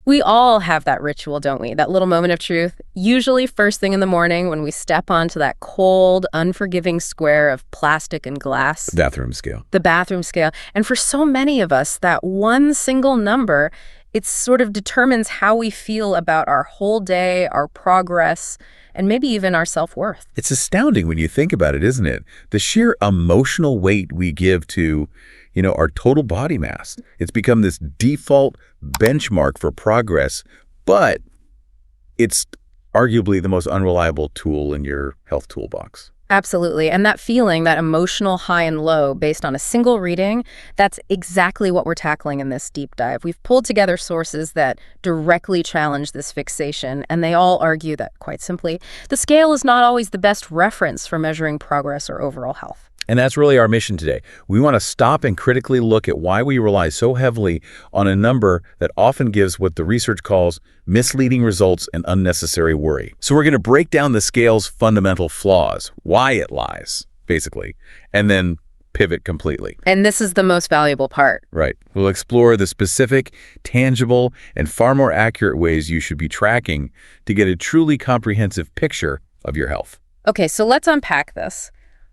We all have that ritual, don't we? That little moment of truth. Usually first thing in the morning when we step onto that cold, unforgiving square of plastic and glass. The bathroom scale. The bathroom scale. And for so many of us, that one single number, it sort of determines how we feel about our whole day, our progress, and maybe even our self-worth. It's astounding when you think about it, isn't it? The sheer emotional weight we give to, our total body mass. It's become this default benchmark for progress, but it's arguably the most unreliable tool in your health toolbox. Absolutely. And that feeling, that emotional high and low based on a single reading, that's exactly what we're tackling in this deep dive. We've pulled together sources that directly challenge this fixation, and they all argue that, quite simply, the scale is not always the best reference for measuring progress or overall health. And that's really our mission today. We want to stop and critically look at why we rely so heavily on a number that often gives what the research calls misleading results and unnecessary worry. So we're going to break down the scale's fundamental flaws, why it lies, basically, and then pivot completely. And this is the most valuable part. Right. We'll explore the specific, tangible, and far more accurate ways you should be tracking to get a truly comprehensive picture of your health. Okay, so let's unpack this.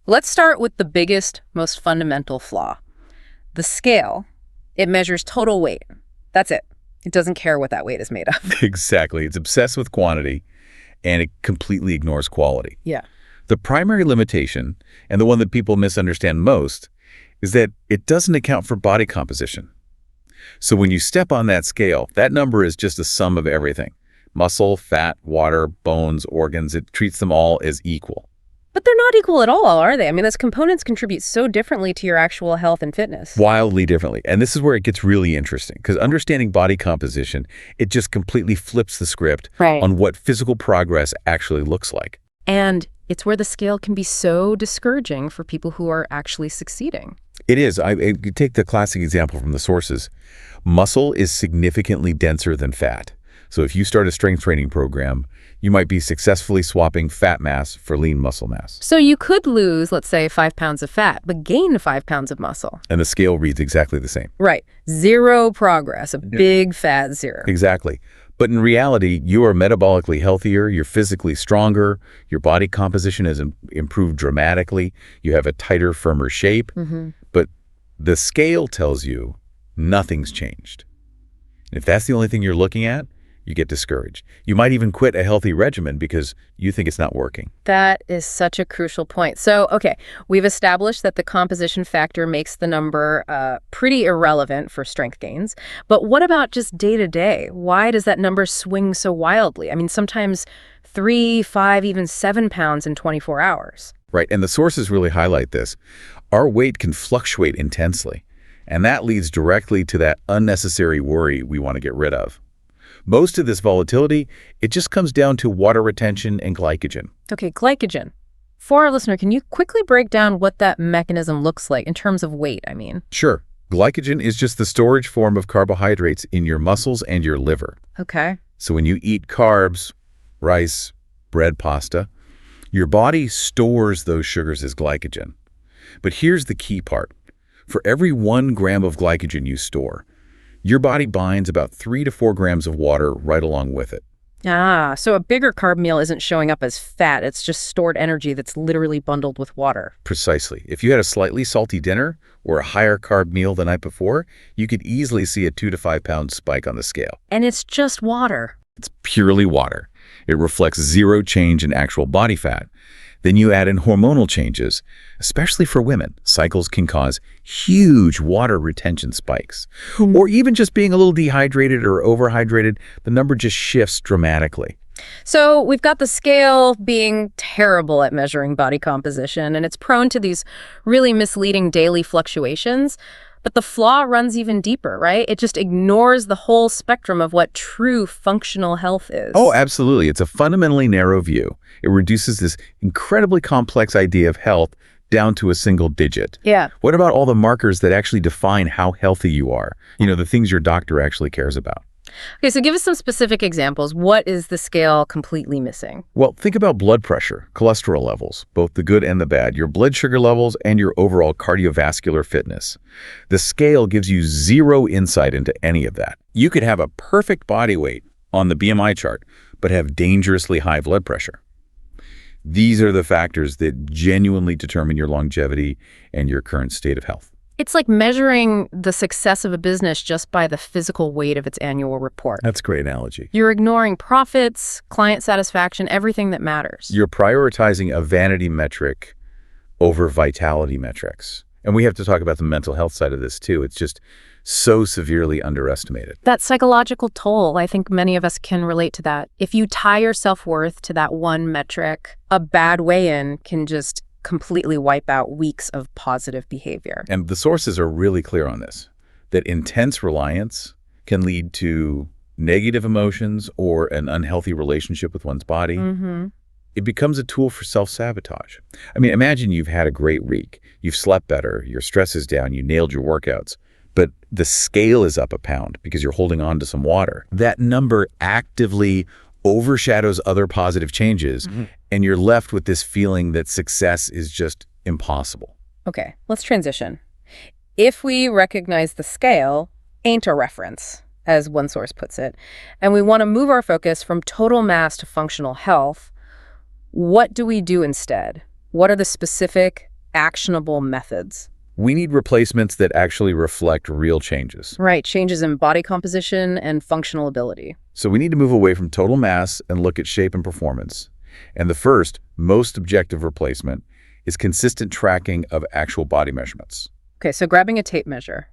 Let's start with the biggest, most fundamental flaw. The scale, it measures total weight. That's it. It doesn't care what that weight is made of. Exactly. It's obsessed with quantity, and it completely ignores quality. Yeah. The primary limitation, and the one that people misunderstand most, is that it doesn't account for body composition. So when you step on that scale, that number is just a sum of everything. Muscle, fat, water, bones, organs. It treats them all as equal. But they're not equal at all, are they? I mean, those components contribute so differently to your actual health and fitness. Wildly differently. And this is where it gets really interesting, because understanding body composition, it just completely flips the script on what physical progress actually looks like. And it's where the scale can be so discouraging for people who are actually succeeding. It is. I take the classic example from the sources. Muscle is significantly denser than fat. So if you start a strength training program, you might be successfully swapping fat mass for lean muscle mass. So you could lose, let's say, 5 pounds of fat, but gain 5 pounds of muscle. And the scale reads exactly the same. Right. Zero progress, a big fat zero. Exactly. But in reality, you are metabolically healthier, you're physically stronger, your body composition has improved dramatically, you have a tighter, firmer shape. But the scale tells you nothing's changed. And if that's the only thing you're looking at, you get discouraged. You might even quit a healthy regimen because you think it's not working. That is such a crucial point. So, okay, we've established that the composition factor makes the number pretty irrelevant for strength gains. But what about just day to day? Why does that number swing so wildly? I mean, sometimes 3, 5, even 7 pounds in 24 hours. Right, and the sources really highlight this. Our weight can fluctuate intensely, and that leads directly to that unnecessary worry we want to get rid of. Most of this volatility, it just comes down to water retention and glycogen. Okay, glycogen. For our listener, can you quickly break down what that mechanism looks like in terms of weight, I mean? Sure. Glycogen is just the storage form of carbohydrates in your muscles and your liver. Okay. So when you eat carbs, rice, bread, pasta, your body stores those sugars as glycogen. But here's the key part. For every 1 gram of glycogen you store, your body binds about 3 to 4 grams of water right along with it. Ah, so a bigger carb meal isn't showing up as fat. It's just stored energy that's literally bundled with water. Precisely. If you had a slightly salty dinner or a higher carb meal the night before, you could easily see a 2 to 5 pound spike on the scale. And it's just water. It's purely water. It reflects zero change in actual body fat. Then you add in hormonal changes, especially for women. Cycles can cause huge water retention spikes. Or even just being a little dehydrated or overhydrated, the number just shifts dramatically. So we've got the scale being terrible at measuring body composition, and it's prone to these really misleading daily fluctuations. But the flaw runs even deeper, right? It just ignores the whole spectrum of what true functional health is. Oh, absolutely. It's a fundamentally narrow view. It reduces this incredibly complex idea of health down to a single digit. Yeah. What about all the markers that actually define how healthy you are? The things your doctor actually cares about. Okay, so give us some specific examples. What is the scale completely missing? Well, think about blood pressure, cholesterol levels, both the good and the bad, your blood sugar levels, and your overall cardiovascular fitness. The scale gives you zero insight into any of that. You could have a perfect body weight on the BMI chart, but have dangerously high blood pressure. These are the factors that genuinely determine your longevity and your current state of health. It's like measuring the success of a business just by the physical weight of its annual report. That's a great analogy. You're ignoring profits, client satisfaction, everything that matters. You're prioritizing a vanity metric over vitality metrics. And we have to talk about the mental health side of this too. It's just so severely underestimated. That psychological toll, I think many of us can relate to that. If you tie your self-worth to that one metric, a bad weigh-in can just completely wipe out weeks of positive behavior. And the sources are really clear on this, that intense reliance can lead to negative emotions or an unhealthy relationship with one's body. It becomes a tool for self-sabotage. I mean, imagine you've had a great week. You've slept better, your stress is down, you nailed your workouts, but the scale is up a pound because you're holding on to some water. That number actively overshadows other positive changes, and you're left with this feeling that success is just impossible. Okay, let's transition. If we recognize the scale ain't a reference, as one source puts it, and we want to move our focus from total mass to functional health, what do we do instead? What are the specific, actionable methods? We need replacements that actually reflect real changes. Right, changes in body composition and functional ability. So we need to move away from total mass and look at shape and performance. And the first, most objective replacement is consistent tracking of actual body measurements. Okay, so grabbing a tape measure.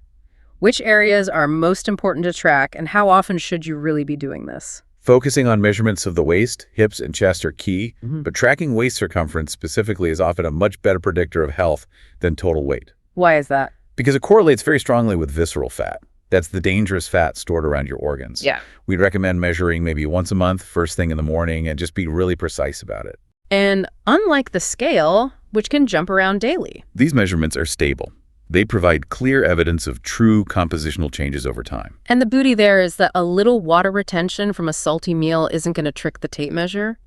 Which areas are most important to track, and how often should you really be doing this? Focusing on measurements of the waist, hips, and chest are key, but tracking waist circumference specifically is often a much better predictor of health than total weight. Why is that? Because it correlates very strongly with visceral fat. That's the dangerous fat stored around your organs. Yeah. We'd recommend measuring maybe once a month, first thing in the morning, and just be really precise about it. And unlike the scale, which can jump around daily. These measurements are stable. They provide clear evidence of true compositional changes over time. And the beauty there is that a little water retention from a salty meal isn't going to trick the tape measure.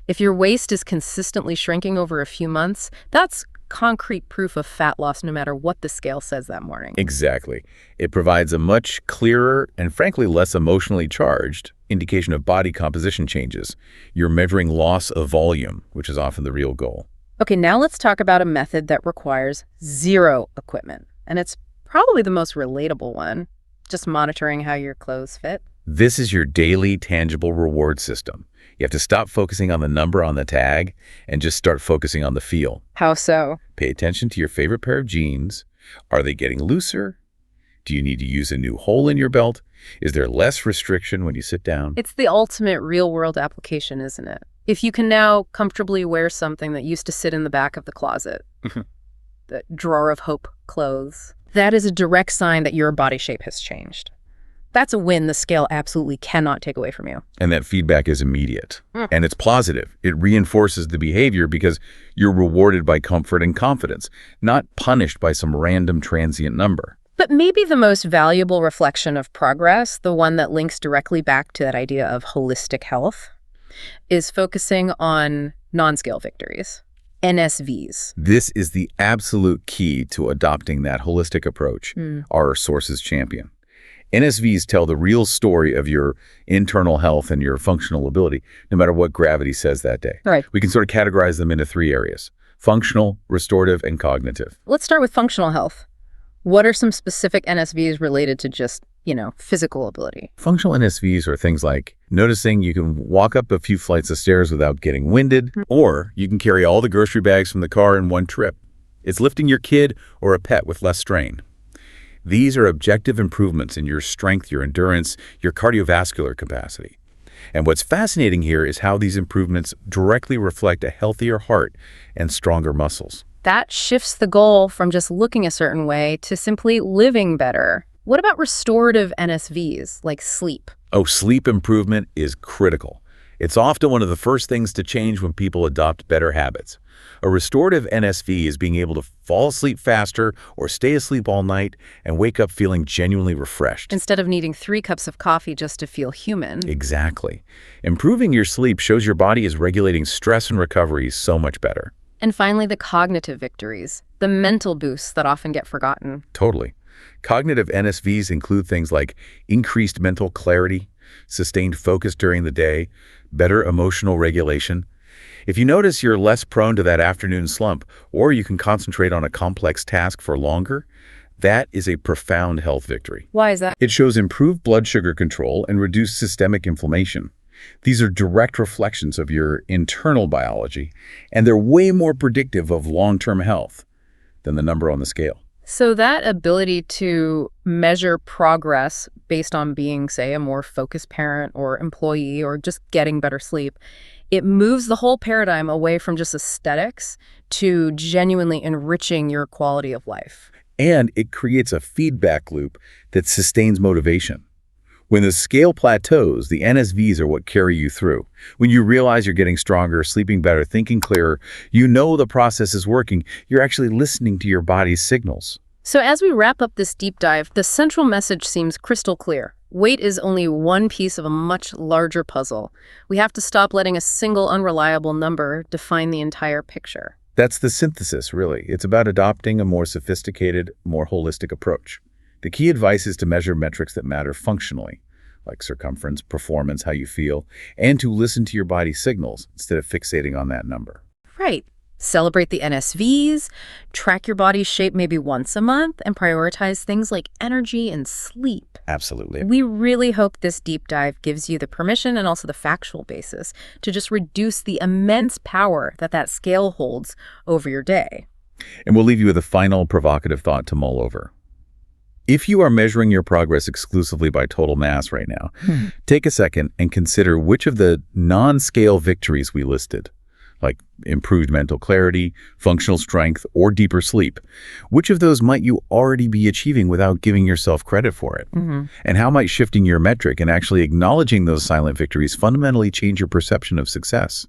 If your waist is consistently shrinking over a few months, that's concrete proof of fat loss no matter what the scale says that morning. Exactly. It provides a much clearer and frankly less emotionally charged indication of body composition changes. You're measuring loss of volume, which is often the real goal. Okay, now let's talk about a method that requires zero equipment. And it's probably the most relatable one, just monitoring how your clothes fit. This is your daily tangible reward system. You have to stop focusing on the number on the tag and just start focusing on the feel. How so? Pay attention to your favorite pair of jeans. Are they getting looser? Do you need to use a new hole in your belt? Is there less restriction when you sit down? It's the ultimate real-world application, isn't it? If you can now comfortably wear something that used to sit in the back of the closet, the drawer of hope clothes, that is a direct sign that your body shape has changed. That's a win the scale absolutely cannot take away from you. And that feedback is immediate. And it's positive. It reinforces the behavior because you're rewarded by comfort and confidence, not punished by some random transient number. But maybe the most valuable reflection of progress, the one that links directly back to that idea of holistic health, is focusing on non-scale victories, NSVs. This is the absolute key to adopting that holistic approach, our sources champion. NSVs tell the real story of your internal health and your functional ability, no matter what gravity says that day. Right. We can sort of categorize them into three areas: functional, restorative, and cognitive. Let's start with functional health. What are some specific NSVs related to just, physical ability? Functional NSVs are things like noticing you can walk up a few flights of stairs without getting winded, or you can carry all the grocery bags from the car in one trip. It's lifting your kid or a pet with less strain. These are objective improvements in your strength, your endurance, your cardiovascular capacity. And what's fascinating here is how these improvements directly reflect a healthier heart and stronger muscles. That shifts the goal from just looking a certain way to simply living better. What about restorative NSVs, like sleep? Oh, sleep improvement is critical. It's often one of the first things to change when people adopt better habits. A restorative NSV is being able to fall asleep faster or stay asleep all night and wake up feeling genuinely refreshed. Instead of needing 3 cups of coffee just to feel human. Exactly. Improving your sleep shows your body is regulating stress and recovery so much better. And finally, the cognitive victories, the mental boosts that often get forgotten. Totally. Cognitive NSVs include things like increased mental clarity, sustained focus during the day, better emotional regulation. If you notice you're less prone to that afternoon slump, or you can concentrate on a complex task for longer, that is a profound health victory. Why is that? It shows improved blood sugar control and reduced systemic inflammation. These are direct reflections of your internal biology, and they're way more predictive of long-term health than the number on the scale. So that ability to measure progress based on being, say, a more focused parent or employee or just getting better sleep, it moves the whole paradigm away from just aesthetics to genuinely enriching your quality of life. And it creates a feedback loop that sustains motivation. When the scale plateaus, the NSVs are what carry you through. When you realize you're getting stronger, sleeping better, thinking clearer, you know the process is working. You're actually listening to your body's signals. So as we wrap up this deep dive, the central message seems crystal clear. Weight is only one piece of a much larger puzzle. We have to stop letting a single unreliable number define the entire picture. That's the synthesis, really. It's about adopting a more sophisticated, more holistic approach. The key advice is to measure metrics that matter functionally, like circumference, performance, how you feel, and to listen to your body's signals instead of fixating on that number. Right. Celebrate the NSVs, track your body's shape maybe once a month, and prioritize things like energy and sleep. Absolutely. We really hope this deep dive gives you the permission and also the factual basis to just reduce the immense power that scale holds over your day. And we'll leave you with a final provocative thought to mull over. If you are measuring your progress exclusively by total mass right now, take a second and consider which of the non-scale victories we listed, like improved mental clarity, functional strength, or deeper sleep, which of those might you already be achieving without giving yourself credit for it? And how might shifting your metric and actually acknowledging those silent victories fundamentally change your perception of success?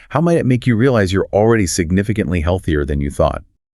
How might it make you realize you're already significantly healthier than you thought?